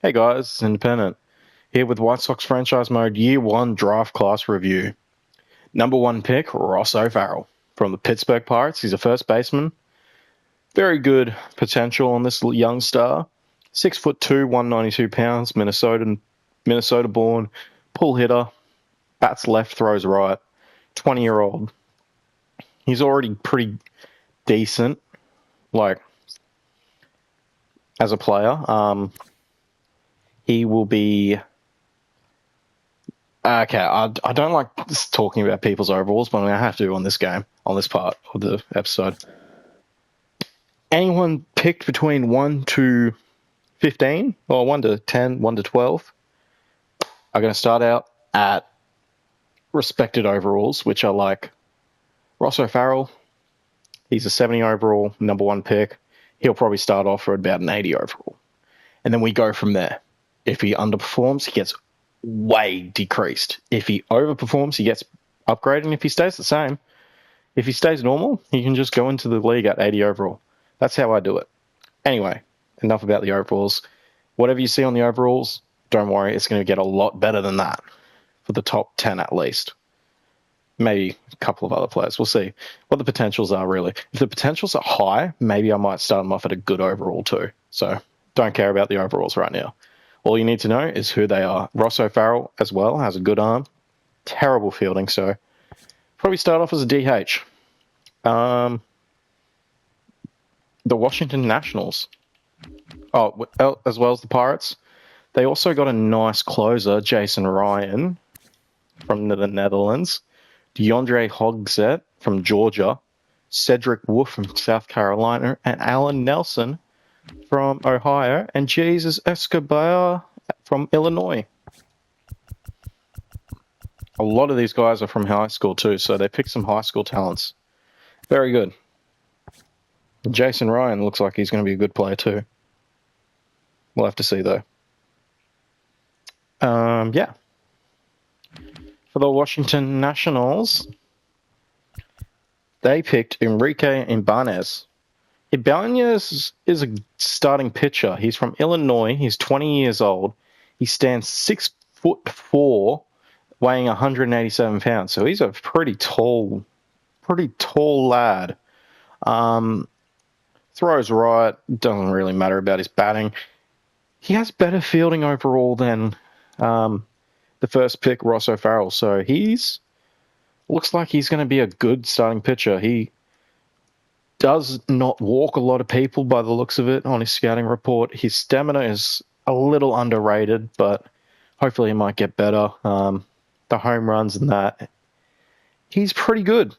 Hey guys, it's Independent here with White Sox franchise mode year one draft class review. Number one pick, Ross O'Farrell from the Pittsburgh Pirates. He's a first baseman. Very good potential on this young star. 6'2", 192 pounds, Minnesota born, pull hitter, bats left, throws right, 20-year-old. He's already pretty decent, like as a player. He will be okay. I don't like talking about people's overalls, but I'm going to have to on this game, on this part of the episode. Anyone picked between 1 to 15, or 1 to 10, 1 to 12, are going to start out at respected overalls, which are like Ross O'Farrell. He's a 70 overall, number one pick. He'll probably start off for about an 80 overall. And then we go from there. If he underperforms, he gets way decreased. If he overperforms, he gets upgraded. And if he stays the same, if he stays normal, he can just go into the league at 80 overall. That's how I do it. Anyway, enough about the overalls. Whatever you see on the overalls, don't worry, it's going to get a lot better than that for the top 10 at least. Maybe a couple of other players. We'll see what the potentials are, really. If the potentials are high, maybe I might start them off at a good overall too. So don't care about the overalls right now. All you need to know is who they are. Ross O'Farrell as well has a good arm. Terrible fielding, so probably start off as a DH. The Washington Nationals. Oh, as well as the Pirates. They also got a nice closer, Jason Ryan from the Netherlands. DeAndre Hogsett from Georgia. Cedric Wolf from South Carolina. And Alan Nelson from Ohio, and Jesus Escobar from Illinois. A lot of these guys are from high school too, so they picked some high school talents. Very good. Jason Ryan looks like he's going to be a good player too. We'll have to see though. Yeah. For the Washington Nationals, they picked Enrique Ibanez. Ibanez is a starting pitcher. He's from Illinois. He's 20 years old. He stands 6'4", weighing 187 pounds. So he's a pretty tall lad. Throws right. Doesn't really matter about his batting. He has better fielding overall than the first pick, Ross O'Farrell. So looks like he's going to be a good starting pitcher. He does not walk a lot of people by the looks of it on his scouting report. His stamina is a little underrated, but hopefully he might get better. The home runs and that. He's pretty good.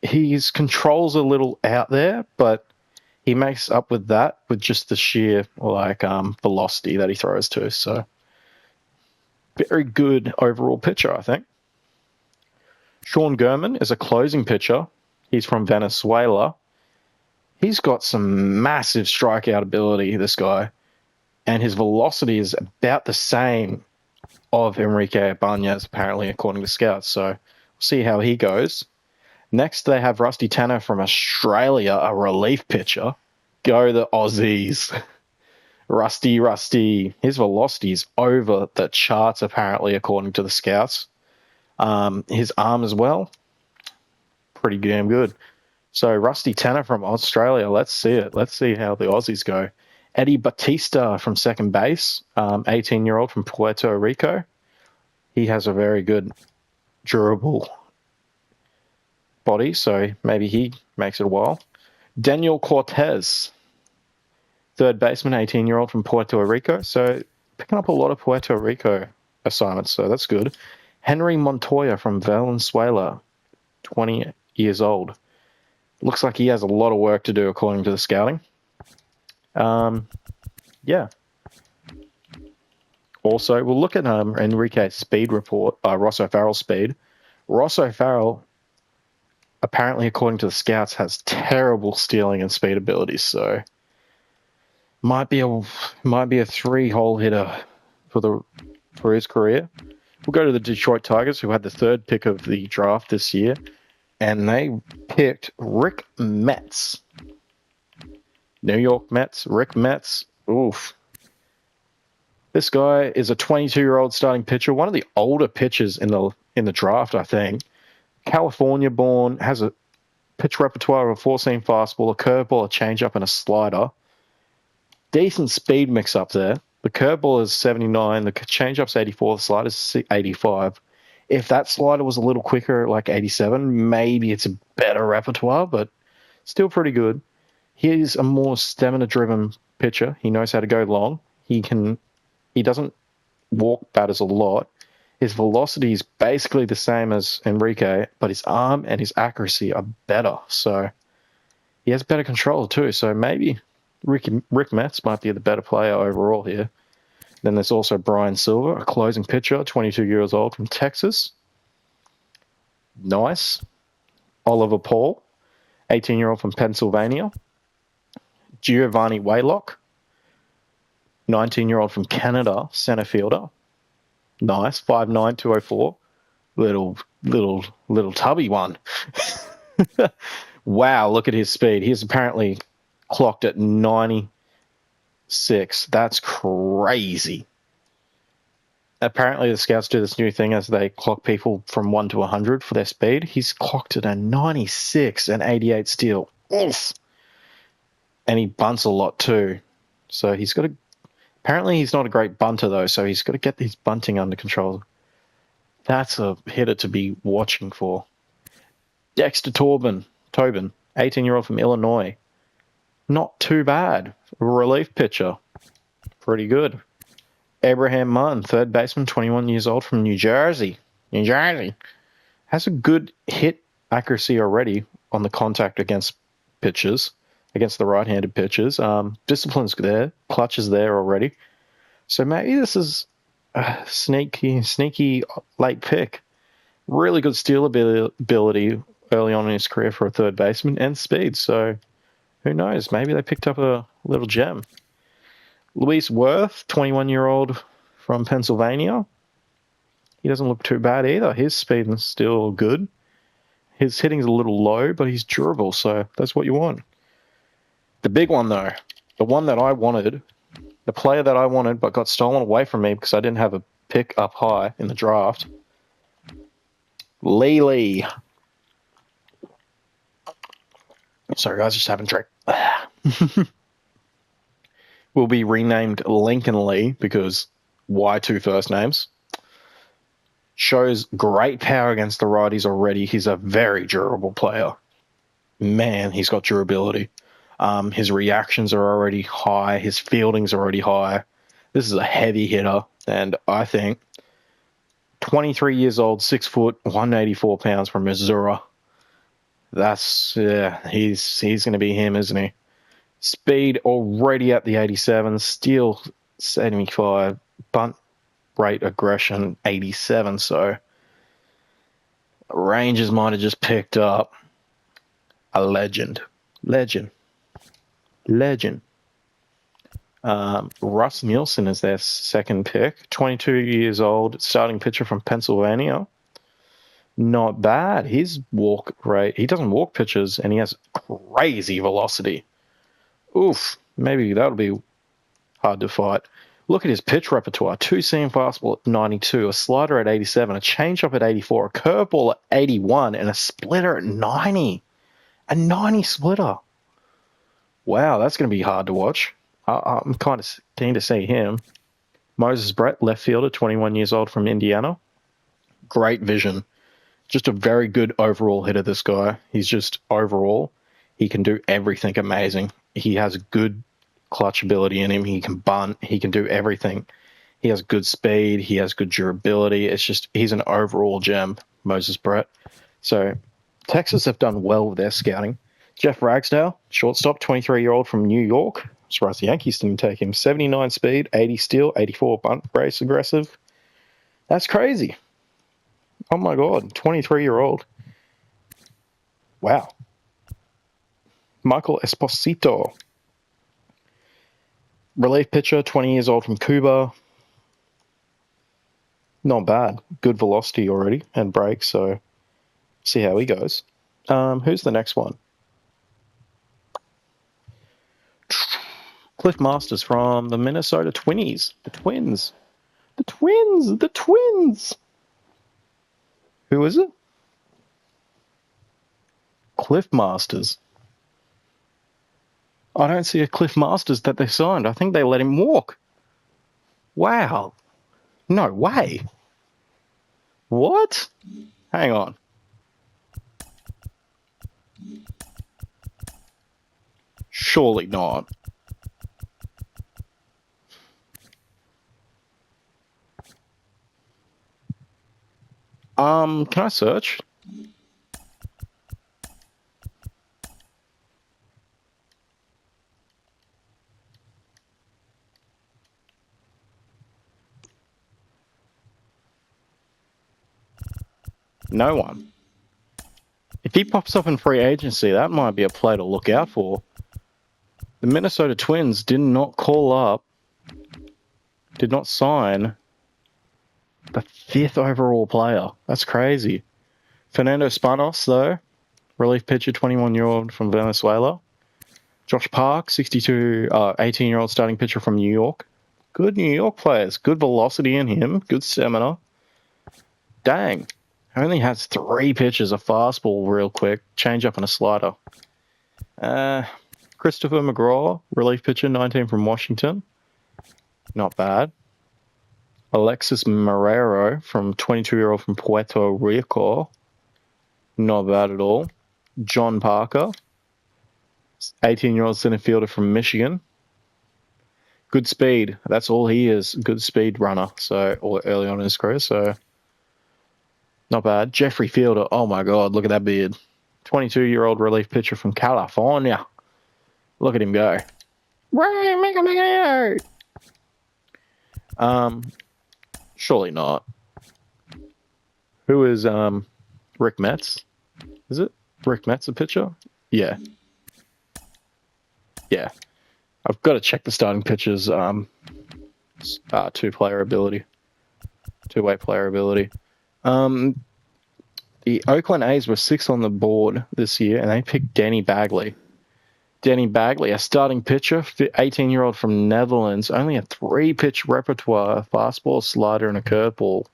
His control's a little out there, but he makes up with that with just the sheer velocity that he throws to. So very good overall pitcher, I think. Sean Gurman is a closing pitcher. He's from Venezuela. He's got some massive strikeout ability, this guy. And his velocity is about the same of Enrique Ibanez, apparently, according to scouts. So we'll see how he goes. Next, they have Rusty Tanner from Australia, a relief pitcher. Go the Aussies. Rusty. His velocity is over the charts, apparently, according to the scouts. His arm as well, pretty damn good. So Rusty Tanner from Australia, let's see it. Let's see how the Aussies go. Eddie Batista from second base, 18-year-old from Puerto Rico. He has a very good, durable body, so maybe he makes it a while. Daniel Cortez, third baseman, 18-year-old from Puerto Rico. So picking up a lot of Puerto Rico assignments, so that's good. Henry Montoya from Valenzuela, 20 years old. Looks like he has a lot of work to do according to the scouting. Yeah. Also, we'll look at Enrique's speed report, Ross O'Farrell's speed. Ross O'Farrell, apparently, according to the scouts, has terrible stealing and speed abilities, so might be a three-hole hitter for his career. We'll go to the Detroit Tigers, who had the third pick of the draft this year, and they picked Rick Metz. New York Mets, Rick Metz. Oof. This guy is a 22-year-old starting pitcher, one of the older pitchers in the draft, I think. California-born, has a pitch repertoire of a four-seam fastball, a curveball, a changeup, and a slider. Decent speed mix up there. The curveball is 79, the changeup's 84, the slider's 85. If that slider was a little quicker, like 87, maybe it's a better repertoire, but still pretty good. He's a more stamina-driven pitcher. He knows how to go long. He doesn't walk batters a lot. His velocity is basically the same as Enrique, but his arm and his accuracy are better. So he has better control too. So maybe Rick Metz might be the better player overall here. Then there's also Brian Silver, a closing pitcher, 22 years old from Texas. Nice. Oliver Paul, 18-year-old from Pennsylvania. Giovanni Waylock, 19-year-old from Canada, center fielder. Nice, 5'9", 204. Little tubby one. Wow, look at his speed. He's apparently clocked at 96. That's crazy. Apparently the scouts do this new thing as they clock people from 1 to 100 for their speed. He's clocked at a 96 and 88 steal. Oof. And he bunts a lot too. So he's got to... Apparently he's not a great bunter though, so he's got to get his bunting under control. That's a hitter to be watching for. Dexter Tobin, 18-year-old from Illinois. Not too bad. Relief pitcher. Pretty good. Abraham Munn, third baseman, 21 years old from New Jersey. Has a good hit accuracy already on the contact against pitchers, against the right-handed pitchers. Discipline's there. Clutch is there already. So maybe this is a sneaky late pick. Really good steal ability early on in his career for a third baseman and speed. So who knows? Maybe they picked up a little gem. Luis Worth, 21-year-old from Pennsylvania. He doesn't look too bad either. His speed is still good. His hitting's a little low, but he's durable, so that's what you want. The big one, though, the one that I wanted, the player that I wanted but got stolen away from me because I didn't have a pick up high in the draft, Lee. Sorry, guys, just having a drink. Will be renamed Lincoln Lee because why two first names? Shows great power against the righties already. He's a very durable player. Man, he's got durability. His reactions are already high. His fielding's already high. This is a heavy hitter, and I think 23 years old, 6 foot, 184 pounds from Missouri. He's going to be him, isn't he? Speed already at the 87, steal 75, bunt rate aggression 87. So Rangers might have just picked up a legend. Russ Nielsen is their second pick, 22 years old, starting pitcher from Pennsylvania. Not bad. His walk rate, he doesn't walk pitches, and he has crazy velocity. Oof, maybe that'll be hard to fight. Look at his pitch repertoire. 2-seam fastball at 92, a slider at 87, a changeup at 84, a curveball at 81, and a splitter at 90. A 90 splitter. Wow, that's going to be hard to watch. I'm kind of keen to see him. Moses Brett, left fielder, 21 years old from Indiana. Great vision. Just a very good overall hitter, this guy. He's just overall, he can do everything amazing. He has good clutch ability in him. He can bunt. He can do everything. He has good speed. He has good durability. It's just, he's an overall gem, Moses Brett. So Texas have done well with their scouting. Jeff Ragsdale, shortstop, 23-year-old from New York. I'm surprised the Yankees didn't take him. 79 speed, 80 steal, 84 bunt race aggressive. That's crazy. Oh my God, 23-year-old. Wow. Michael Esposito, relief pitcher, 20 years old from Cuba. Not bad. Good velocity already and break, so see how he goes. Who's the next one? Cliff Masters from the Minnesota Twinnies. The Twins. The Twins! The Twins! Who is it? Cliff Masters. I don't see a Cliff Masters that they signed. I think they let him walk. Wow. No way. What? Hang on. Surely not. Can I search? No one. If he pops up in free agency, that might be a play to look out for. The Minnesota Twins did not call up, did not sign the 5th overall player. That's crazy. Fernando Spanos, though, relief pitcher, 21-year-old from Venezuela. Josh Park, 18-year-old starting pitcher from New York. Good New York players. Good velocity in him. Good stamina. Dang. Only has 3 pitches, a fastball real quick, changeup and a slider. Christopher McGraw, relief pitcher, 19 from Washington. Not bad. Alexis Marrero, from 22-year-old from Puerto Rico. Not bad at all. John Parker, 18-year-old center fielder from Michigan. Good speed. That's all he is. Good speed runner. Or early on in his career. So not bad. Jeffrey Fielder. Oh my God, look at that beard. 22-year-old relief pitcher from California. Look at him go. Surely not. Who is Rick Metz? Is it Rick Metz a pitcher? Yeah. Yeah. I've got to check the starting pitchers two-way player ability. The Oakland A's were 6th on the board this year, and they picked Danny Bagley. Danny Bagley, a starting pitcher, 18-year-old from Netherlands, only a 3-pitch repertoire, fastball, slider, and a curveball.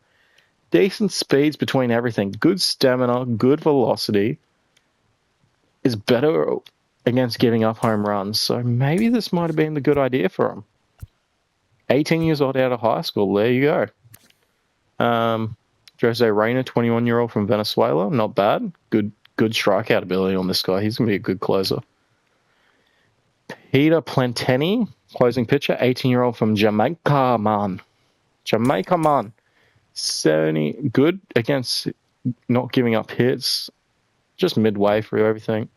Decent speeds between everything. Good stamina, good velocity. Is better against giving up home runs. So maybe this might have been the good idea for him. 18 years old out of high school. There you go. Jose Reyna, 21-year-old from Venezuela. Not bad. Good strikeout ability on this guy. He's going to be a good closer. Peter Planteni, closing pitcher, 18-year-old from Jamaica, man. 70, good against not giving up hits. Just midway through everything.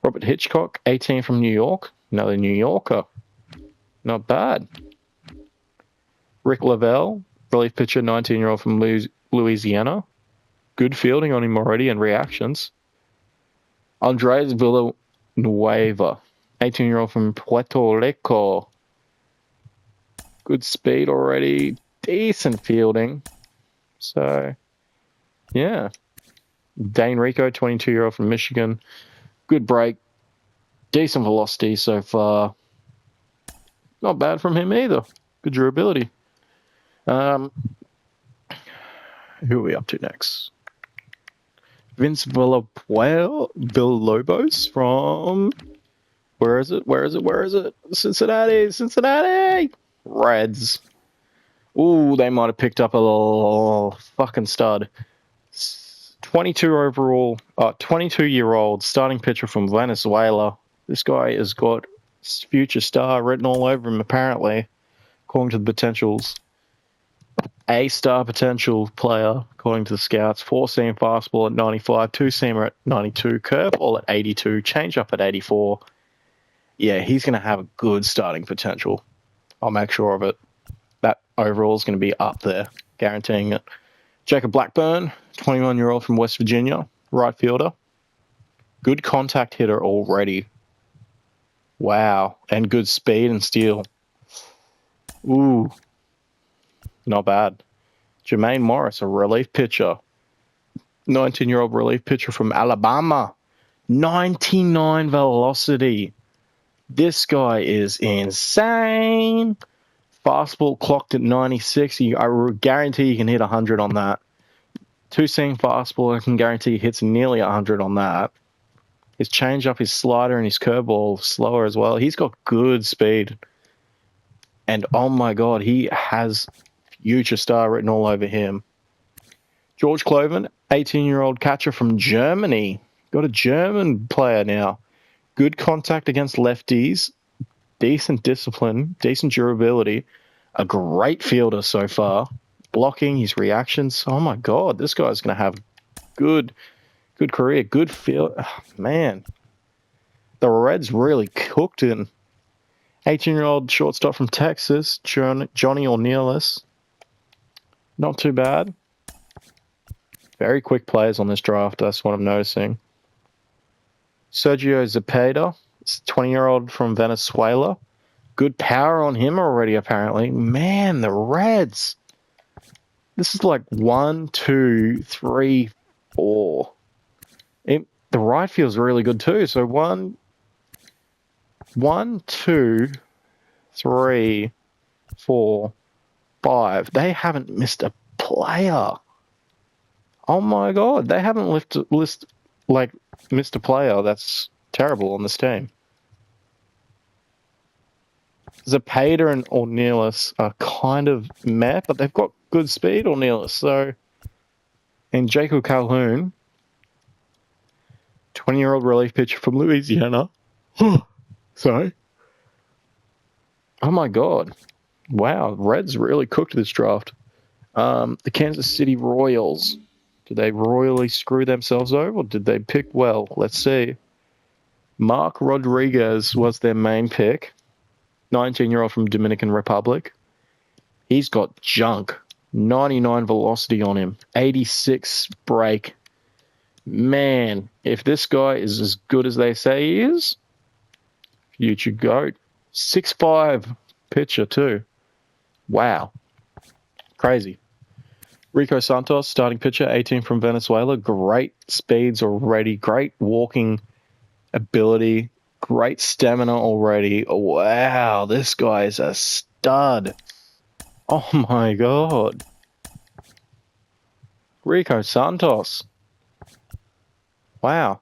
Robert Hitchcock, 18 from New York. Another New Yorker. Not bad. Rick Lavelle, relief pitcher, 19-year-old from Louisiana. Good fielding on him already and reactions. Andres Villanueva, 18-year-old from Puerto Rico. Good speed already. Decent fielding. So, yeah. Dane Rico, 22-year-old from Michigan. Good break. Decent velocity so far. Not bad from him either. Good durability. Who are we up to next? Vince Villalobos from... Where is it? Cincinnati! Reds. Ooh, they might have picked up a little fucking stud. 22-year-old starting pitcher from Venezuela. This guy has got future star written all over him, apparently, according to the potentials. A-star potential player, according to the scouts. 4-seam fastball at 95, 2-seamer at 92, curveball at 82, changeup at 84. Yeah, he's going to have a good starting potential. I'll make sure of it. That overall is going to be up there, guaranteeing it. Jacob Blackburn, 21-year-old from West Virginia, right fielder. Good contact hitter already. Wow. And good speed and steal. Ooh. Not bad. Jermaine Morris, a relief pitcher. 19-year-old relief pitcher from Alabama. 99 velocity. This guy is insane. Fastball clocked at 96. I guarantee you can hit 100 on that. Two-seam fastball, I can guarantee he hits nearly 100 on that. His changeup, his slider, and his curveball slower as well. He's got good speed. And oh my God, he has future star written all over him. George Cloven, 18-year-old catcher from Germany. Got a German player now. Good contact against lefties. Decent discipline. Decent durability. A great fielder so far. Blocking, his reactions. Oh my God, this guy's going to have good career. Good field. Oh, man. The Reds really cooked him. 18-year-old shortstop from Texas, Johnny Ornelas. Not too bad. Very quick players on this draft, that's what I'm noticing. Sergio Zepeda, 20-year-old from Venezuela. Good power on him already, apparently. Man, the Reds. This is like 1, 2, 3, 4. The right field's really good too. So 1, 2, 3, 4, 5. They haven't missed a player. Oh my God, they haven't missed a player. That's terrible on this team. Zepeda and Ornelas are kind of meh, but they've got good speed, Ornelas. So, and Jacob Calhoun, 20-year-old relief pitcher from Louisiana. Sorry. Oh my God. Wow, Reds really cooked this draft. The Kansas City Royals. Did they royally screw themselves over, or did they pick well? Let's see. Mark Rodriguez was their main pick. 19-year-old from Dominican Republic. He's got junk. 99 velocity on him. 86 break. Man, if this guy is as good as they say he is, future GOAT. 6'5" pitcher too. Wow. Crazy. Rico Santos, starting pitcher, 18 from Venezuela. Great speeds already. Great walking ability. Great stamina already. Wow, this guy is a stud. Oh my God. Rico Santos. Wow.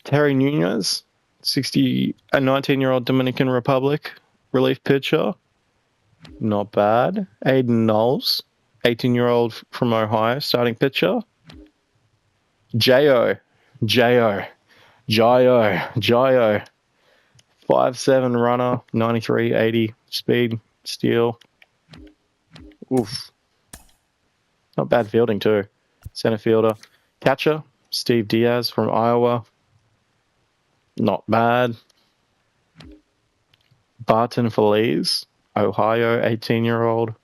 Terry Nunez, a 19-year-old Dominican Republic relief pitcher. Not bad. Aiden Knowles, 18-year-old from Ohio, starting pitcher. Jayo. 5'7" runner, 93, 80 speed, steal. Oof. Not bad fielding too. Center fielder. Catcher, Steve Diaz from Iowa. Not bad. Barton Feliz, Ohio, 18-year-old.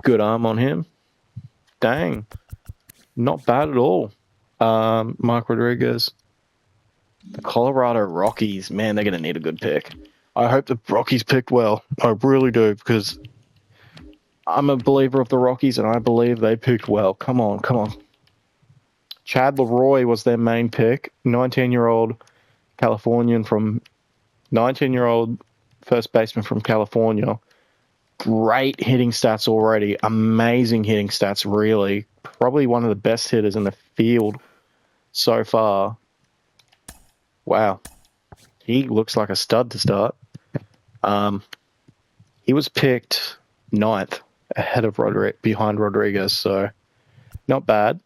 Good arm on him. Dang. Not bad at all. Mark Rodriguez. The Colorado Rockies. Man, they're going to need a good pick. I hope the Rockies picked well. I really do, because I'm a believer of the Rockies, and I believe they picked well. Come on. Chad Leroy was their main pick. 19-year-old first baseman from California. Great hitting stats already. Amazing hitting stats, really. Probably one of the best hitters in the field so far. Wow. He looks like a stud to start. He was picked 9th behind Rodriguez, so not bad.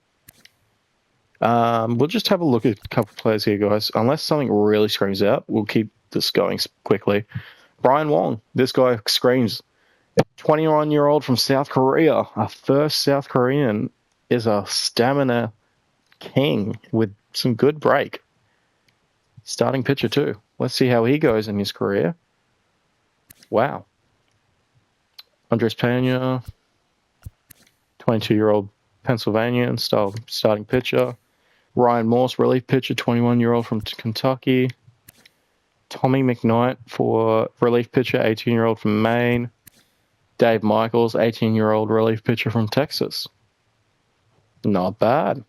We'll just have a look at a couple of players here, guys. Unless something really screams out, we'll keep this going quickly. Brian Wong. This guy screams. 21-year-old from South Korea. Our first South Korean is a stamina king with some good break. Starting pitcher too. Let's see how he goes in his career. Wow. Andres Pena, 22-year-old Pennsylvanian starting pitcher. Ryan Morse, relief pitcher, 21-year-old from Kentucky. Tommy McKnight for relief pitcher, 18-year-old from Maine. Dave Michaels, 18-year-old relief pitcher from Texas. Not bad.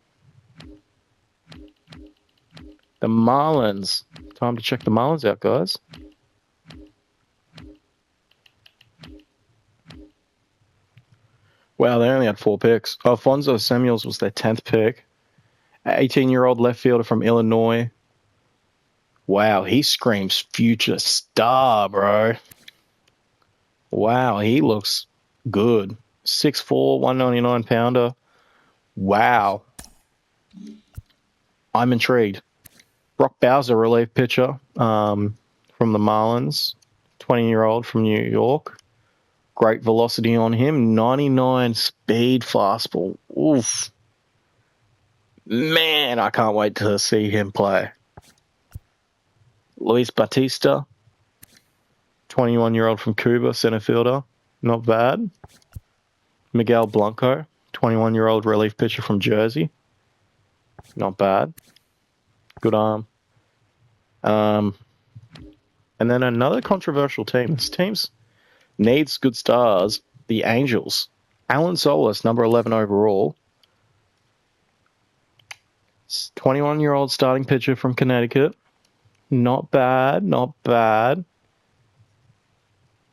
The Marlins. Time to check the Marlins out, guys. Wow, they only had 4 picks. Alfonso Samuels was their 10th pick. 18-year-old left fielder from Illinois. Wow, he screams future star, bro. Wow, he looks good. 6'4", 199 pounder. Wow. I'm intrigued. Brock Bowser, relief pitcher from the Marlins. 20-year-old from New York. Great velocity on him. 99 speed fastball. Oof. Man, I can't wait to see him play. Luis Batista. 21-year-old from Cuba, center fielder. Not bad. Miguel Blanco. 21-year-old relief pitcher from Jersey. Not bad. Good arm. And then another controversial team. This team's needs good stars. The Angels. Alan Solis, number 11 overall. 21-year-old starting pitcher from Connecticut. Not bad, not bad.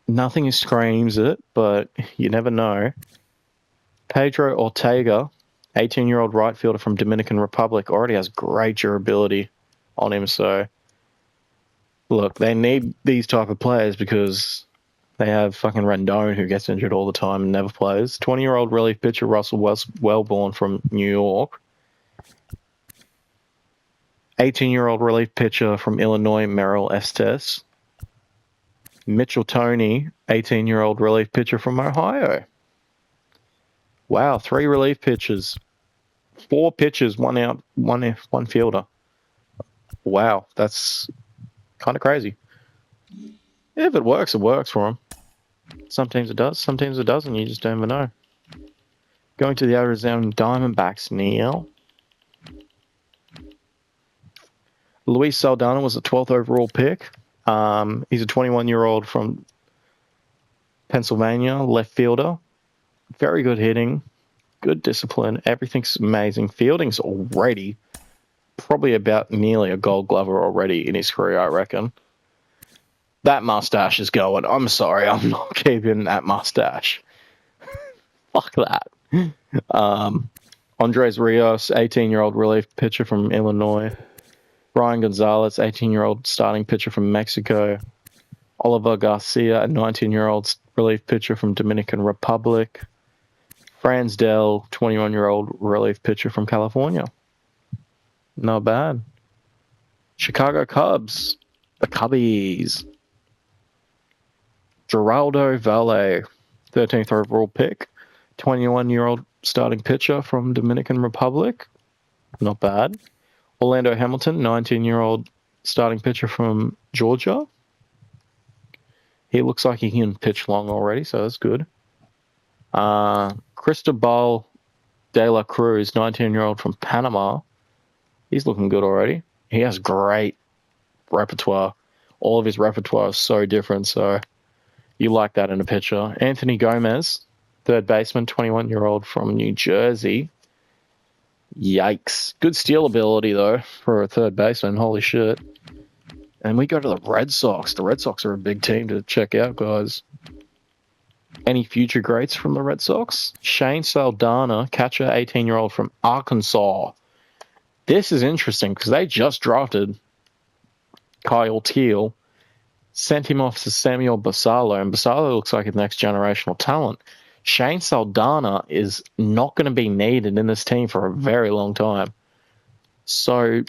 Nothing screams it, but you never know. Pedro Ortega, 18-year-old right fielder from Dominican Republic, already has great durability on him. So, look, they need these type of players because they have fucking Rendon who gets injured all the time and never plays. 20-year-old relief pitcher Russell Wellborn from New York. 18-year-old relief pitcher from Illinois, Merrill Estes. Mitchell Toney, 18-year-old relief pitcher from Ohio. Wow, 3 relief pitchers. 4 pitchers, 1 out, 1 fielder. Wow, that's kind of crazy. If it works for them. Some teams it does, some teams it doesn't. You just don't even know. Going to the Arizona Diamondbacks, Neil. Luis Saldana was the 12th overall pick. He's a 21-year-old from Pennsylvania, left fielder. Very good hitting, good discipline. Everything's amazing. Fielding's already probably about nearly a Gold Glover already in his career, I reckon. That mustache is going. I'm sorry, I'm not keeping that mustache. Fuck that. Andres Rios, 18-year-old relief pitcher from Illinois. Brian Gonzalez, 18-year-old starting pitcher from Mexico. Oliver Garcia, a 19-year-old relief pitcher from Dominican Republic. Franz Dell, 21-year-old relief pitcher from California. Not bad. Chicago Cubs, the Cubbies. Geraldo Valle, 13th overall pick. 21-year-old starting pitcher from Dominican Republic. Not bad. Orlando Hamilton, 19-year-old starting pitcher from Georgia. He looks like he can pitch long already, so that's good. Cristobal de la Cruz, 19-year-old from Panama. He's looking good already. He has great repertoire. All of his repertoire is so different, so you like that in a pitcher. Anthony Gomez, third baseman, 21-year-old from New Jersey. Yikes. Good steal ability, though, for a third baseman. Holy shit. And we go to the Red Sox. The Red Sox are a big team to check out, guys. Any future greats from the Red Sox? Shane Saldana, catcher, 18-year-old from Arkansas. This is interesting because they just drafted Kyle Teal, sent him off to Samuel Basallo, and Basallo looks like a next generational talent. Shane Saldana is not going to be needed in this team for a very long time. So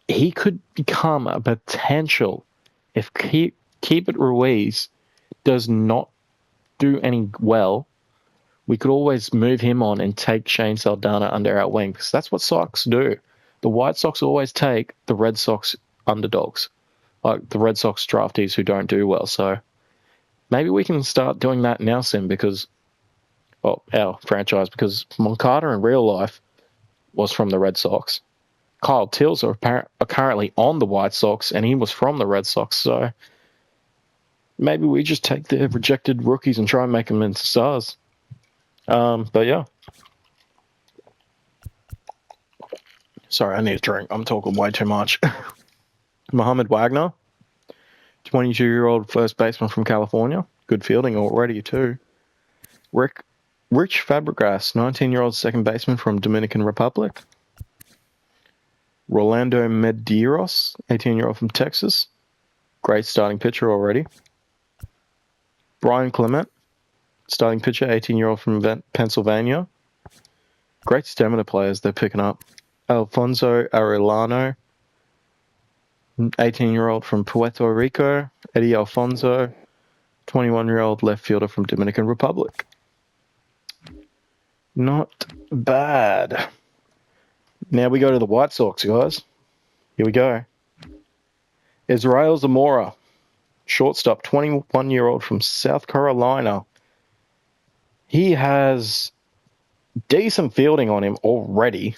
he could become a potential if Keibert Ruiz does not do any well. We could always move him on and take Shane Saldana under our wing because that's what Sox do. The White Sox always take the Red Sox underdogs, like the Red Sox draftees who don't do well. So maybe we can start doing that now, Sim, because our franchise, because Moncada in real life was from the Red Sox. Kyle Tills are currently on the White Sox, and he was from the Red Sox. So maybe we just take the rejected rookies and try and make them into stars. But yeah. Sorry, I need a drink. I'm talking way too much. Mohammed Wagner, 22-year-old first baseman from California. Good fielding already, too. Rich Fabregas, 19-year-old second baseman from Dominican Republic. Rolando Medeiros, 18-year-old from Texas. Great starting pitcher already. Brian Clement, starting pitcher, 18-year-old from Pennsylvania. Great stamina players they're picking up. Alfonso Arellano, 18-year-old from Puerto Rico. Eddie Alfonso, 21-year-old left fielder from Dominican Republic. Not bad. Now we go to the White Sox, guys. Here we go. Israel Zamora, shortstop, 21-year-old from South Carolina. He has decent fielding on him already.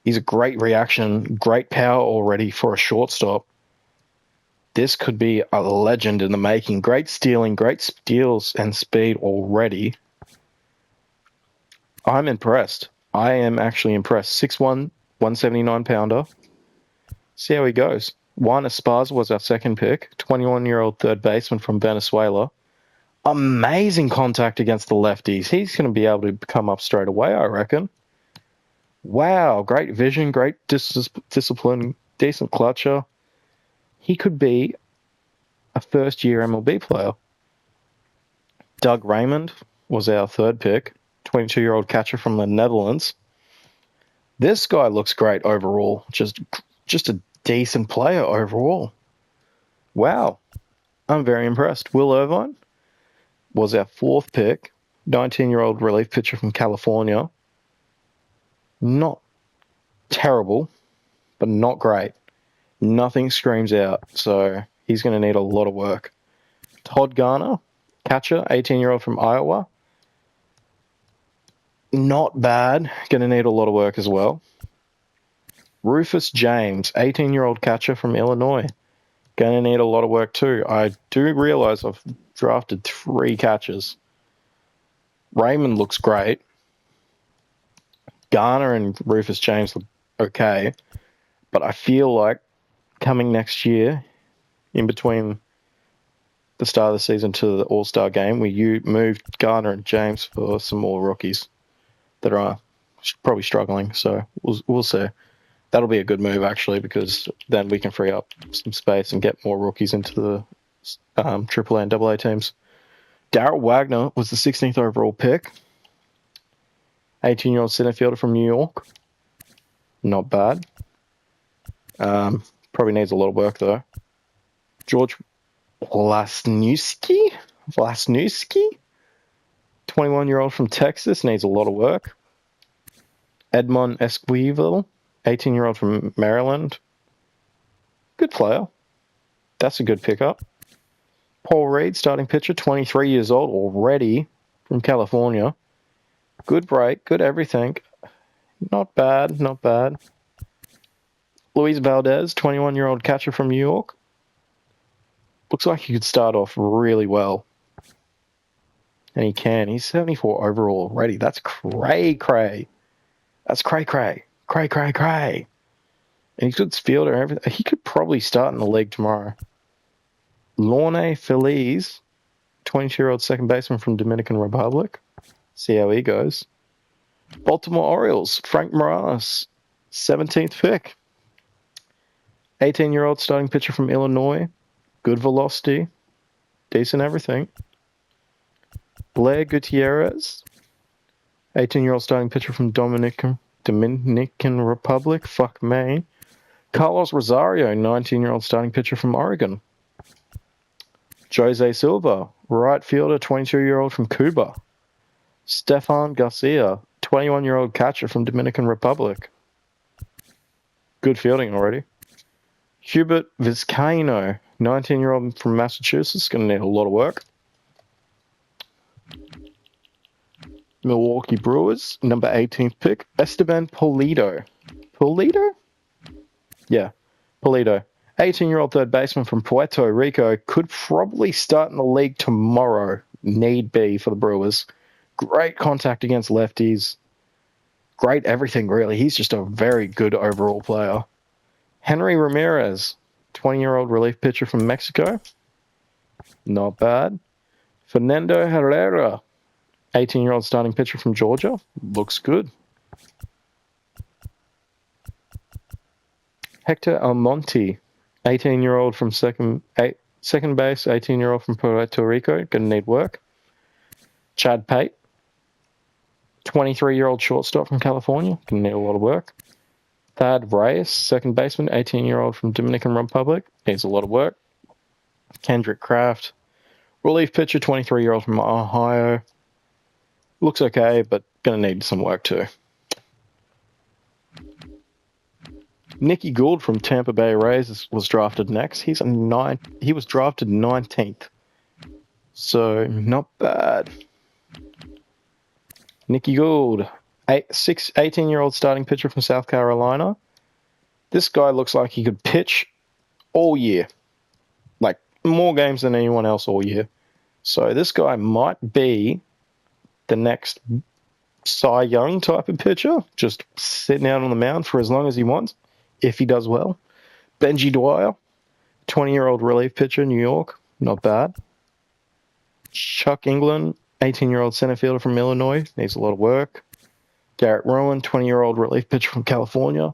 He's a great reaction, great power already for a shortstop. This could be a legend in the making. Great stealing, great steals and speed already. I'm impressed. I am actually impressed. 6'1", 179-pounder. See how he goes. Juan Esparza was our second pick. 21-year-old third baseman from Venezuela. Amazing contact against the lefties. He's going to be able to come up straight away, I reckon. Wow, great vision, great discipline, decent clutcher. He could be a first-year MLB player. Doug Raymond was our third pick, 22-year-old catcher from the Netherlands. This guy looks great overall. Just a decent player overall. Wow, I'm very impressed. Will Irvine was our fourth pick, 19-year-old relief pitcher from California. Not terrible, but not great. Nothing screams out, so he's going to need a lot of work. Todd Garner, catcher, 18-year-old from Iowa. Not bad. Going to need a lot of work as well. Rufus James, 18-year-old catcher from Illinois. Going to need a lot of work too. I do realize I've drafted 3 catchers. Raymond looks great. Garner and Rufus James look okay. But I feel like coming next year, in between the start of the season to the All-Star game, we moved Garner and James for some more rookies that are probably struggling. So we'll see. That'll be a good move, actually, because then we can free up some space and get more rookies into the AAA and AA teams. Darrell Wagner was the 16th overall pick. 18-year-old center fielder from New York. Not bad. Probably needs a lot of work, though. George Vlasnewski, 21-year-old from Texas, needs a lot of work. Edmond Esquivel, 18-year-old from Maryland. Good player. That's a good pickup. Paul Reed, starting pitcher, 23 years old already from California. Good break, good everything. Not bad. Luis Valdez, 21-year-old catcher from New York. Looks like he could start off really well. And he can. He's 74 overall already. That's cray-cray. That's cray-cray. Cray-cray-cray. And he's a good fielder and everything. He could probably start in the league tomorrow. Lorne Feliz, 22-year-old second baseman from Dominican Republic. See how he goes. Baltimore Orioles, Frank Morales, 17th pick. 18-year-old starting pitcher from Illinois. Good velocity. Decent everything. Blair Gutierrez, 18-year-old starting pitcher from Dominican Republic. Fuck me. Carlos Rosario, 19-year-old starting pitcher from Oregon. Jose Silva, right fielder, 22-year-old from Cuba. Stefan Garcia, 21-year-old catcher from Dominican Republic. Good fielding already. Hubert Vizcaino, 19-year-old from Massachusetts, going to need a lot of work. Milwaukee Brewers, number 18th pick, Esteban Pulido. Pulido? Yeah, Pulido. 18-year-old third baseman from Puerto Rico, could probably start in the league tomorrow. Need be for the Brewers. Great contact against lefties. great everything, really. He's just a very good overall player. Henry Ramirez, 20-year-old relief pitcher from Mexico. Not bad. Fernando Herrera, 18-year-old starting pitcher from Georgia. Looks good. Hector Almonte, 18-year-old from second base, 18-year-old from Puerto Rico. Gonna need work. Chad Pate, 23-year-old shortstop from California. Gonna need a lot of work. Thad Reyes, second baseman, 18-year-old from Dominican Republic. Needs a lot of work. Kendrick Kraft, relief pitcher, 23-year-old from Ohio. Looks okay, but gonna need some work too. Nicky Gould from Tampa Bay Rays was drafted next. He was drafted 19th. So, not bad. Nicky Gould, 18-year-old starting pitcher from South Carolina. This guy looks like he could pitch all year. Like, more games than anyone else all year. So, this guy might be the next Cy Young type of pitcher, just sitting out on the mound for as long as he wants, if he does well. Benji Dwyer, 20-year-old relief pitcher, New York. Not bad. Chuck England, 18-year-old center fielder from Illinois. Needs a lot of work. Garrett Rowan, 20-year-old relief pitcher from California.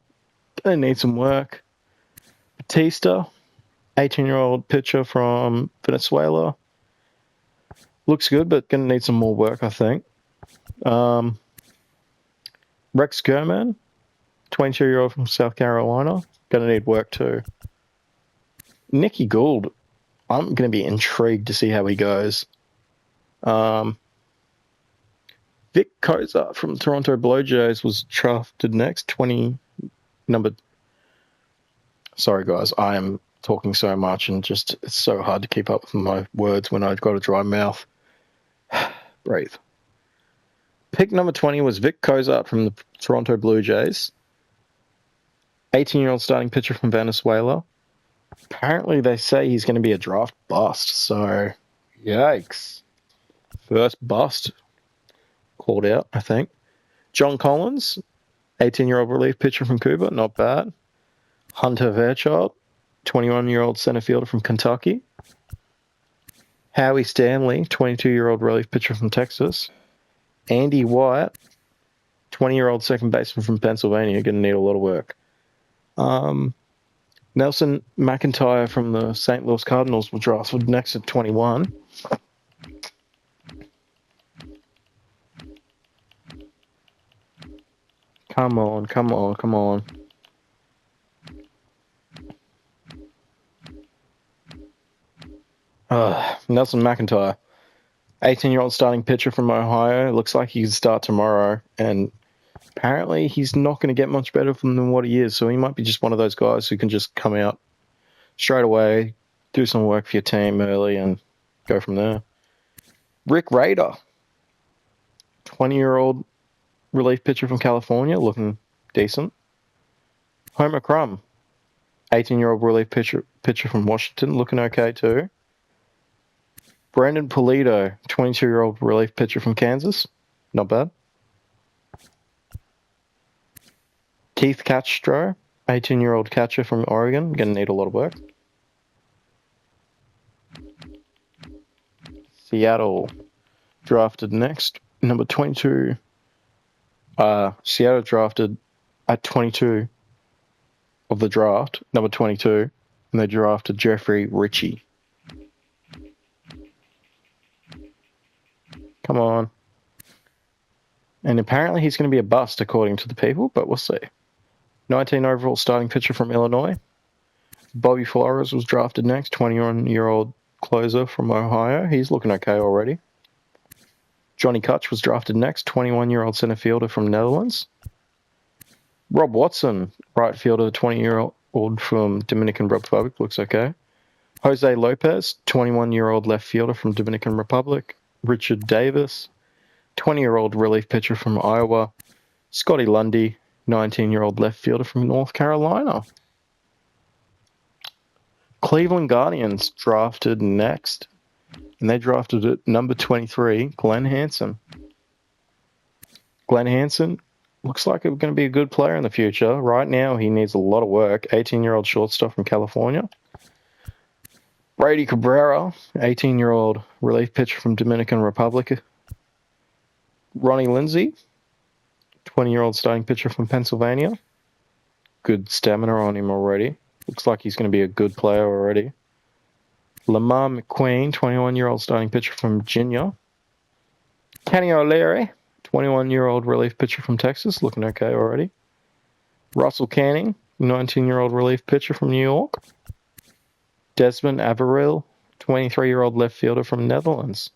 They need some work. Batista, 18-year-old pitcher from Venezuela. Looks good, but going to need some more work, I think. Rex German, 22-year-old from South Carolina. Going to need work too. Nicky Gould, I'm going to be intrigued to see how he goes. Vic Kozar from Toronto Blue Jays was drafted next. Sorry, guys, I am talking so much and just it's so hard to keep up with my words when I've got a dry mouth. Breathe. Pick number 20 was Vic Kozar from the Toronto Blue Jays. 18-year-old starting pitcher from Venezuela. Apparently, they say he's going to be a draft bust, so yikes. First bust called out, I think. John Collins, 18-year-old relief pitcher from Cuba, not bad. Hunter Fairchild, 21-year-old center fielder from Kentucky. Howie Stanley, 22-year-old relief pitcher from Texas. Andy Wyatt, 20-year-old second baseman from Pennsylvania, going to need a lot of work. Nelson McIntyre from the St. Louis Cardinals was drafted next at 21. Come on. Nelson McIntyre, 18-year-old starting pitcher from Ohio. Looks like he can start tomorrow, and apparently he's not going to get much better than what he is, so he might be just one of those guys who can just come out straight away, do some work for your team early, and go from there. Rick Rader, 20-year-old relief pitcher from California, looking decent. Homer Crum, 18-year-old relief pitcher from Washington, looking okay too. Brandon Pulido, 22-year-old relief pitcher from Kansas, not bad. Keith Castro, 18-year-old catcher from Oregon, going to need a lot of work. Seattle, drafted next, number 22. Seattle drafted at 22 of the draft, number 22, and they drafted Jeffrey Ritchie. Come on. And apparently he's going to be a bust according to the people, but we'll see. 19 overall starting pitcher from Illinois. Bobby Flores was drafted next, 21-year-old closer from Ohio. He's looking okay already. Johnny Kutch was drafted next, 21-year-old center fielder from Netherlands. Rob Watson, right fielder, 20-year-old from Dominican Republic, looks okay. Jose Lopez, 21-year-old left fielder from Dominican Republic. Richard Davis, 20-year-old relief pitcher from Iowa. Scotty Lundy, 19-year-old left fielder from North Carolina. Cleveland Guardians drafted next, and they drafted at number 23, Glenn Hansen. Glenn Hansen, looks like it's going to be a good player in the future. Right now, he needs a lot of work. 18-year-old shortstop from California. Brady Cabrera, 18-year-old relief pitcher from Dominican Republic. Ronnie Lindsay, 20-year-old starting pitcher from Pennsylvania. Good stamina on him already. Looks like he's going to be a good player already. Lamar McQueen, 21-year-old starting pitcher from Virginia. Kenny O'Leary, 21-year-old relief pitcher from Texas, looking okay already. Russell Canning, 19-year-old relief pitcher from New York. Desmond Averill, 23-year-old left fielder from Netherlands.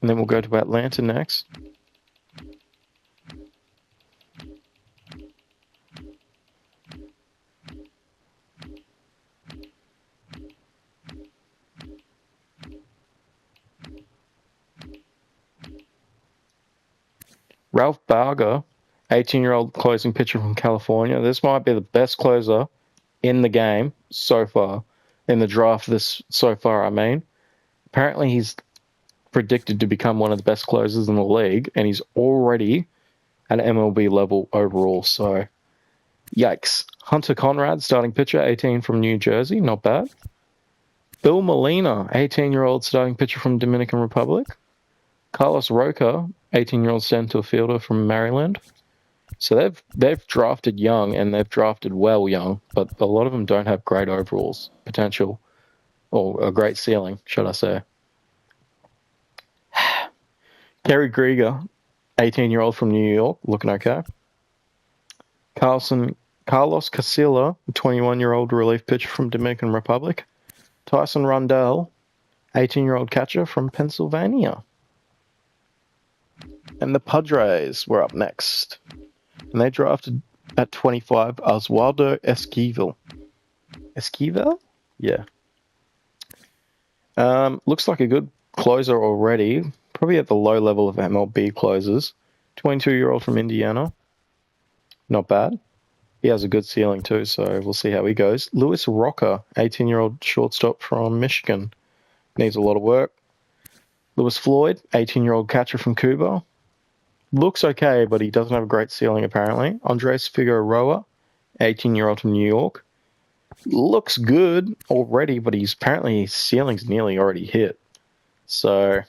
And then we'll go to Atlanta next. Ralph Barger, 18-year-old closing pitcher from California. This might be the best closer in the game so far, in the draft so far, I mean. Apparently he's predicted to become one of the best closers in the league, and he's already at MLB level overall, so yikes. Hunter Conrad, starting pitcher, 18 from New Jersey, not bad. Bill Molina, 18-year-old starting pitcher from Dominican Republic. Carlos Roca, 18-year-old center fielder from Maryland. So they've drafted young, and they've drafted well young, but a lot of them don't have great overalls potential, or a great ceiling, should I say. Kerry Grieger, 18-year-old from New York, looking okay. Carlos Casilla, 21-year-old relief pitcher from Dominican Republic. Tyson Rundell, 18-year-old catcher from Pennsylvania. And the Padres were up next. And they drafted at 25 Oswaldo Esquivel. Esquivel? Yeah. Looks like a good closer already. Probably at the low level of MLB closers. 22-year-old from Indiana. Not bad. He has a good ceiling too, so we'll see how he goes. Lewis Rocker, 18-year-old shortstop from Michigan. Needs a lot of work. Lewis Floyd, 18-year-old catcher from Cuba. Looks okay, but he doesn't have a great ceiling apparently. Andres Figueroa, 18-year-old from New York. Looks good already, but his ceiling's nearly already hit. So,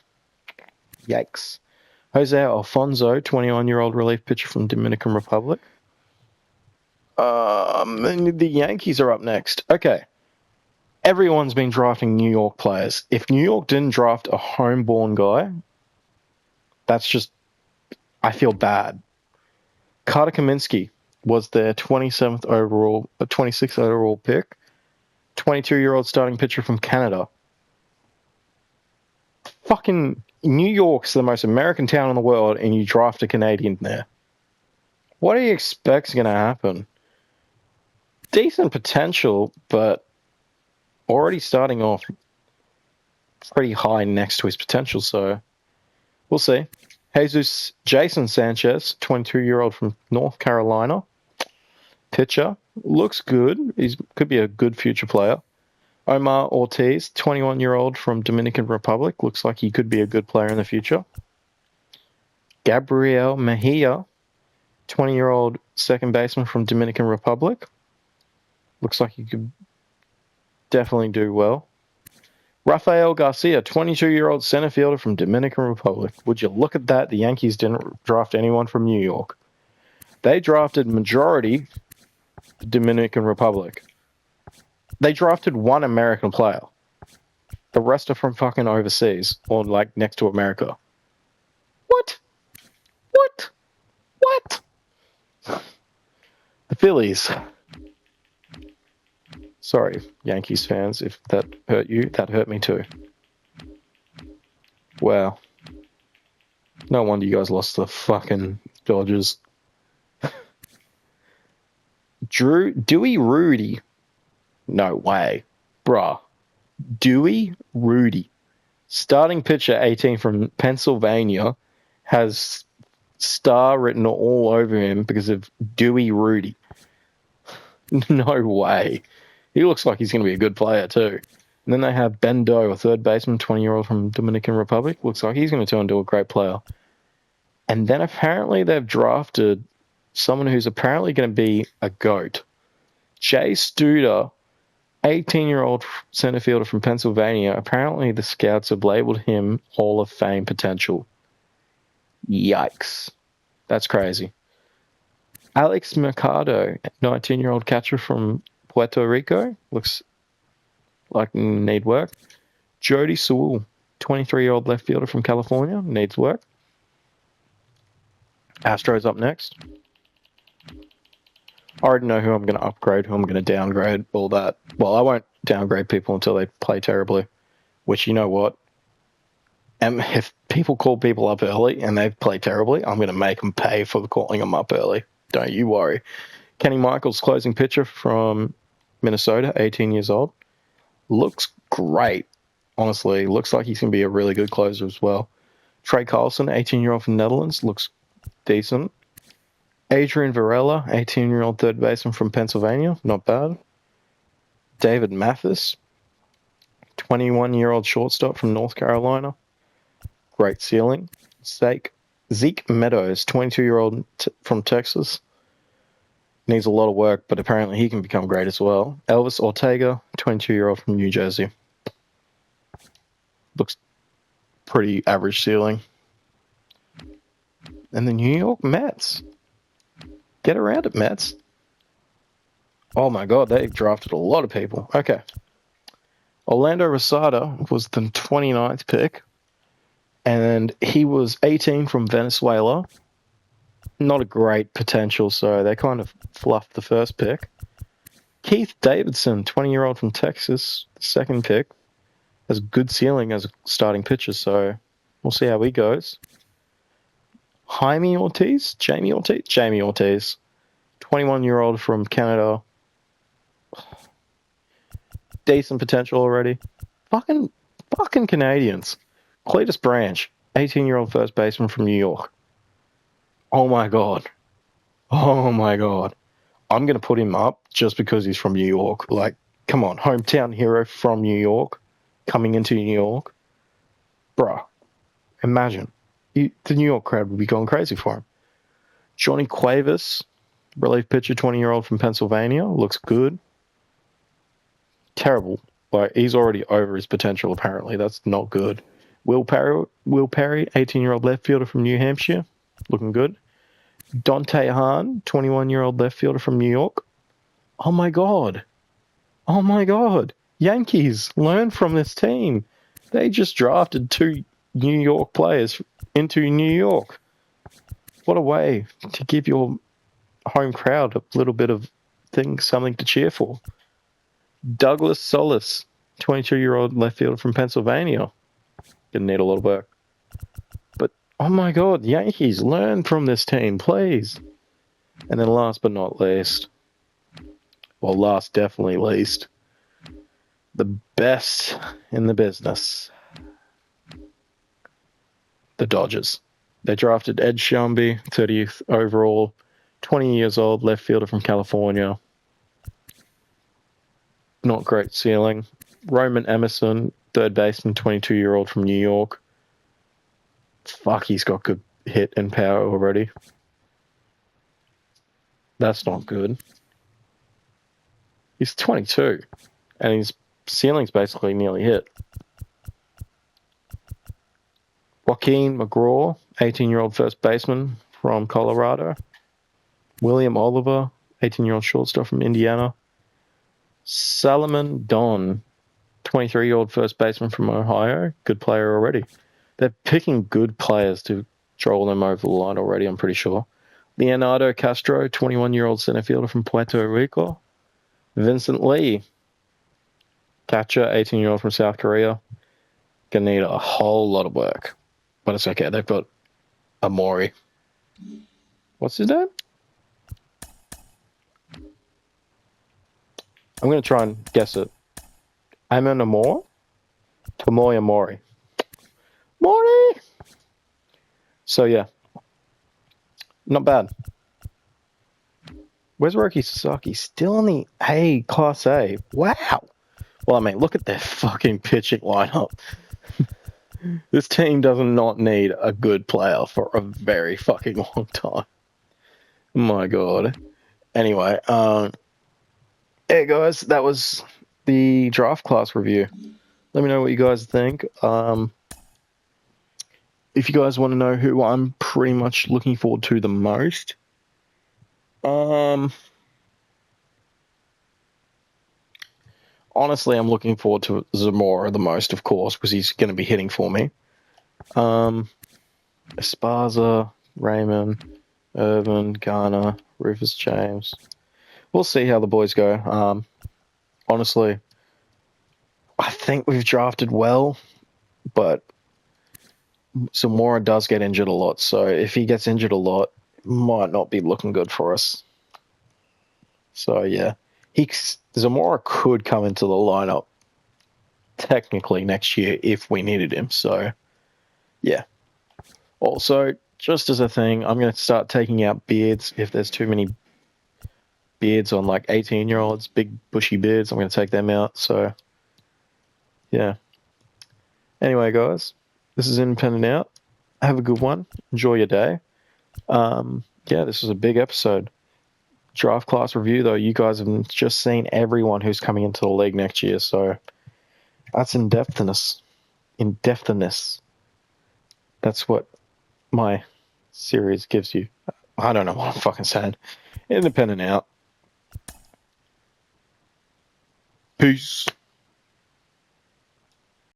yikes. Jose Alfonso, 21-year-old relief pitcher from Dominican Republic. And the Yankees are up next. Okay. Everyone's been drafting New York players. If New York didn't draft a homeborn guy, that's just, I feel bad. Carter Kaminsky was their 26th overall pick. 22-year-old starting pitcher from Canada. Fucking New York's the most American town in the world, and you draft a Canadian there. What do you expect's going to happen? Decent potential, but already starting off pretty high next to his potential, so we'll see. Jason Sanchez, 22-year-old from North Carolina. Pitcher. Looks good. He could be a good future player. Omar Ortiz, 21-year-old from Dominican Republic. Looks like he could be a good player in the future. Gabriel Mejia, 20-year-old second baseman from Dominican Republic. Looks like he could definitely do well. Rafael Garcia, 22-year-old center fielder from Dominican Republic. Would you look at that? The Yankees didn't draft anyone from New York. They drafted majority Dominican Republic. They drafted one American player. The rest are from fucking overseas, or like next to America. What? The Phillies. Sorry, Yankees fans, if that hurt you, that hurt me too. Wow. No wonder you guys lost to the fucking Dodgers. Dewey Rudy. No way. Bruh. Dewey Rudy. Starting pitcher, 18 from Pennsylvania, has star written all over him because of Dewey Rudy. No way. He looks like he's going to be a good player too. And then they have Ben Doe, a third baseman, 20-year-old from Dominican Republic. Looks like he's going to turn into a great player. And then apparently they've drafted someone who's apparently going to be a GOAT. Jay Studer, 18-year-old center fielder from Pennsylvania. Apparently the scouts have labeled him Hall of Fame potential. Yikes. That's crazy. Alex Mercado, 19-year-old catcher from Puerto Rico. Looks like need work. Jody Sewell, 23-year-old left fielder from California. Needs work. Astros up next. I already know who I'm going to upgrade, who I'm going to downgrade, all that. Well, I won't downgrade people until they play terribly, which, you know what? If people call people up early and they play terribly, I'm going to make them pay for calling them up early. Don't you worry. Kenny Michaels, closing pitcher from Minnesota, 18 years old. Looks great. Honestly, looks like he's going to be a really good closer as well. Trey Carlson, 18-year-old from Netherlands, looks decent. Adrian Varela, 18-year-old third baseman from Pennsylvania, not bad. David Mathis, 21-year-old shortstop from North Carolina, great ceiling. Zeke Meadows, 22-year-old from Texas, needs a lot of work, but apparently he can become great as well. Elvis Ortega, 22-year-old from New Jersey, looks pretty average ceiling. And the New York Mets. Get around it, Mets. Oh my God, they've drafted a lot of people. Okay. Orlando Rosada was the 29th pick, and he was 18 from Venezuela. Not a great potential, so they kind of fluffed the first pick. Keith Davidson, 20-year-old from Texas, the second pick, has good ceiling as a starting pitcher, so we'll see how he goes. Jamie Ortiz, 21-year-old from Canada. Decent potential already. Fucking Canadians. Cletus Branch, 18-year-old first baseman from New York. Oh my God. I'm going to put him up just because he's from New York. Like, come on, hometown hero from New York, coming into New York. Bruh, imagine. The New York crowd would be going crazy for him. Johnny Cuevas, relief pitcher, 20-year-old from Pennsylvania, looks good. Terrible. Like, he's already over his potential, apparently. That's not good. Will Perry, 18-year-old left fielder from New Hampshire, looking good. Dante Hahn, 21-year-old left fielder from New York. Oh my God. Yankees, learn from this team. They just drafted 2 New York players into New York. What a way to give your home crowd a little bit of something to cheer for. Douglas Solis, 22-year-old left fielder from Pennsylvania. Gonna need a lot of work. But, oh my God, Yankees, learn from this team, please. And then last but not least, definitely least, the best in the business, the Dodgers. They drafted Ed Shelby, 30th overall, 20 years old, left fielder from California. Not great ceiling. Roman Emerson, third baseman, 22-year-old from New York. Fuck, he's got good hit and power already. That's not good. He's 22, and his ceiling's basically nearly hit. Joaquin McGraw, 18-year-old first baseman from Colorado. William Oliver, 18-year-old shortstop from Indiana. Salomon Don, 23-year-old first baseman from Ohio. Good player already. They're picking good players to troll them over the line already, I'm pretty sure. Leonardo Castro, 21-year-old center fielder from Puerto Rico. Vincent Lee, catcher, 18-year-old from South Korea. Gonna need a whole lot of work. But it's okay. They've got Amori. What's his name? I'm going to try and guess it. Amon Amor? Tomoya Mori. Mori! So, yeah. Not bad. Where's Roki Sasaki? Still in the Class A. Wow. Well, I mean, look at their fucking pitching lineup. This team does not need a good player for a very fucking long time. My God. Anyway, hey guys, that was the draft class review. Let me know what you guys think. If you guys want to know who I'm pretty much looking forward to the most, honestly, I'm looking forward to Zamora the most, of course, because he's going to be hitting for me. Esparza, Raymond, Irvin, Garner, Rufus James. We'll see how the boys go. Honestly, I think we've drafted well, but Zamora does get injured a lot. So if he gets injured a lot, it might not be looking good for us. So yeah, Zamora could come into the lineup technically next year if we needed him. So yeah. Also, just as a thing, I'm going to start taking out beards if there's too many beards on like 18-year-olds, big bushy beards. I'm going to take them out. So yeah. Anyway, guys, this is Independent Out. Have a good one. Enjoy your day. Yeah, this was a big episode. Draft class review, though. You guys have just seen everyone who's coming into the league next year, so that's in-depthness. In-depthness. That's what my series gives you. I don't know what I'm fucking saying. Independent Out. Peace.